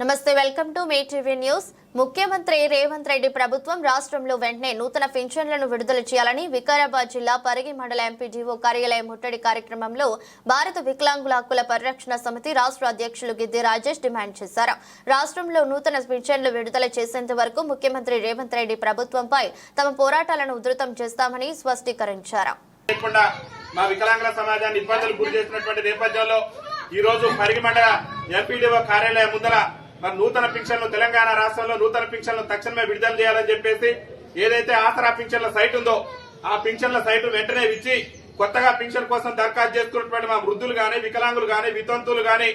నమస్తే, welcome to May TV news. ముఖ్యమంత్రి రేవంత్ రెడ్డి ప్రభుత్వం రాష్ట్రంలో వెంటనే నూతన పింఛన్లను విడుదల చేయాలని వికారాబాద్ జిల్లా పరిగి మండల ఎంపీడీఓ కార్యాలయం ముట్టడి కార్యక్రమంలో భారత వికలాంగుల హక్కుల పరిరక్షణ సమితి రాష్ట్ర అధ్యక్షులు గిద్ది రాజేష్ డిమాండ్ చేశారు. రాష్ట్రంలో నూతన పింఛన్లు విడుదల చేసేంత వరకు ముఖ్యమంత్రి రేవంత్ రెడ్డి ప్రభుత్వంపై తమ పోరాటాలను ఉధృతం చేస్తామని స్పష్టీకరించారు. మా వికలాంగుల సమాజాన్ని ఇబ్బందులు గురి చేసినటువంటి నేపథ్యంలో ఈ రోజు పరిగి మండల ఎంపీడీఓ కార్యాలయం ముందర మరి నూతన పింఛన్లు తెలంగాణ రాష్ట్రంలో నూతన పింఛన్లు తక్షణమే విడుదల చేయాలని చెప్పేసి ఏదైతే ఆసరా పింఛన్ల సైట్ ఉందో ఆ పింఛన్ల సైట్ వెంటనే ఇచ్చి కొత్తగా పింఛన్ కోసం దరఖాస్తు చేసుకున్నటువంటి మా వృద్ధులు గాని వికలాంగులు గాని వితంతువులు గాని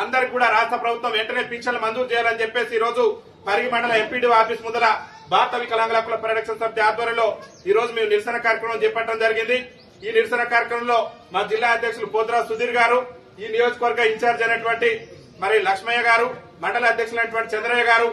అందరికి కూడా రాష్ట్ర ప్రభుత్వం వెంటనే పింఛన్లు మంజూరు చేయాలని చెప్పేసి ఈ రోజు పరిగి మండల ఎంపీడీఓ ఆఫీస్ ముందర భారత వికలాంగుల హక్కుల పరిరక్షణ సమితి ఆధ్వర్యంలో ఈ రోజు మేము నిరసన కార్యక్రమం చేపట్టడం జరిగింది. ఈ నిరసన కార్యక్రమంలో మా జిల్లా అధ్యక్షులు పోతురాజు సుధీర్ గారు, ఈ నియోజకవర్గ ఇన్ఛార్జ్ అయినటువంటి మరి లక్ష్మయ్య గారు, మండల అధ్యక్షులైనటువంటి చంద్రయ్య గారు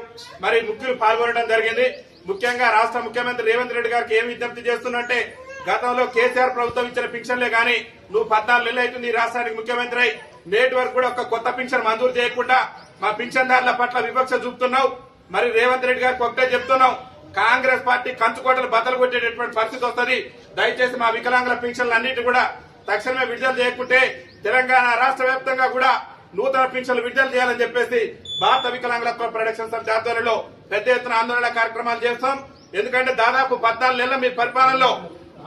మరి ముఖ్యులు పాల్గొనడం జరిగింది. ముఖ్యంగా రాష్ట్ర ముఖ్యమంత్రి రేవంత్ రెడ్డి గారికి ఏం విజ్ఞప్తి చేస్తున్నంటే, గతంలో కేసీఆర్ ప్రభుత్వం ఇచ్చిన పింఛన్లే గానీ నువ్వు 14 నెలలు అవుతుంది ఈ రాష్ట్రానికి ముఖ్యమంత్రి అయి నేటి వరకు కూడా ఒక కొత్త పింఛన్ మంజూరు చేయకుండా మా పింఛన్దారుల పట్ల వివక్ష చూపుతున్నావు. మరి రేవంత్ రెడ్డి గారికి ఒకటే చెప్తున్నావు, కాంగ్రెస్ పార్టీ కంచుకోటలు బద్దలు కొట్టేటటువంటి పరిస్థితి వస్తుంది. దయచేసి మా వికలాంగుల పింఛన్లు అన్నిటి కూడా తక్షణమే విడుదల చేయకుంటే తెలంగాణ రాష్ట్ర వ్యాప్తంగా కూడా నూతన పింఛన్లు విడుదల చేయాలని చెప్పేసి భారత వికలాంగుల హక్కుల పరిరక్షణ సమితి ఆధ్వర్యంలో పెద్ద ఎత్తున ఆందోళన కార్యక్రమాలు చేస్తాం. ఎందుకంటే దాదాపు 14 నెలల మీ పరిపాలనలో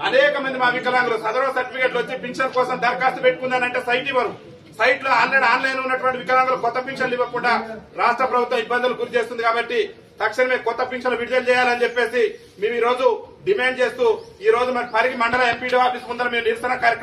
అనేక మంది మా వికలాంగులు సదరు సర్టిఫికెట్లు వచ్చి పింఛన్ కోసం దరఖాస్తు పెట్టుకుందానంటే సైట్ ఇవ్వరు. సైట్ లో ఆన్లైన్ ఉన్నటువంటి వికలాంగులు కొత్త పింఛన్లు ఇవ్వకుండా రాష్ట్ర ప్రభుత్వం ఇబ్బందులు గురి చేస్తుంది. కాబట్టి తక్షణమే కొత్త పింఛన్లు విడుదల చేయాలని చెప్పేసి మేము ఈ రోజు డిమాండ్ చేస్తూ ఈ రోజు మరి పరిగి మండల ఎంపీడీ ఆఫీస్ ముందర మేము నిరసన కార్యక్రమం